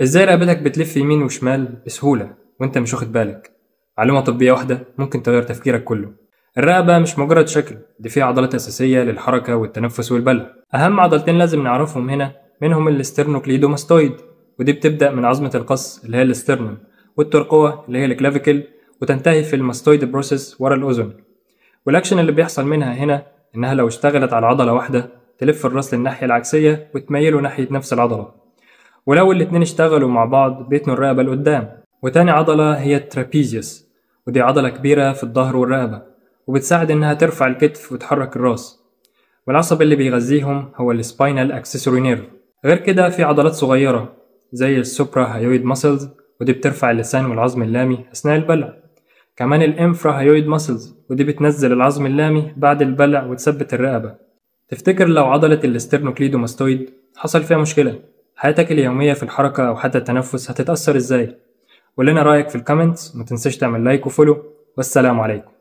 ازاي رقبتك بتلف يمين وشمال بسهولة وانت مش واخد بالك؟ معلومة طبية واحدة ممكن تغير تفكيرك كله. الرقبة مش مجرد شكل، دي فيها عضلات أساسية للحركة والتنفس والبلع. أهم عضلتين لازم نعرفهم هنا منهم الاسترنوكليدوماستويد، ودي بتبدأ من عظمة القص اللي هي الاسترنم، والترقوة اللي هي الكلافيكل، وتنتهي في الماستويد بروسيس ورا الأذن. والأكشن اللي بيحصل منها هنا إنها لو اشتغلت على عضلة واحدة تلف الراس للناحية العكسية وتميله ناحية نفس العضلة، ولو الاتنين اشتغلوا مع بعض بيتنوا الرقبة لقدام. وتاني عضلة هي الترابيزيوس، ودي عضلة كبيرة في الظهر والرقبة، وبتساعد إنها ترفع الكتف وتحرك الراس. والعصب اللي بيغذيهم هو السباينال اكسسوري نيرف. غير كده في عضلات صغيرة زي السوبرا هايويد ماسلز، ودي بترفع اللسان والعظم اللامي أثناء البلع. كمان الانفرا هايويد ماسلز، ودي بتنزل العظم اللامي بعد البلع وتثبت الرقبة. تفتكر لو عضلة الاسترنوكليدوماستويد حصل فيها مشكلة، حياتك اليومية في الحركة أو حتى التنفس هتتأثر إزاي؟ قول لنا رأيك في الكومنتس، ومتنساش تعمل لايك وفولو، والسلام عليكم.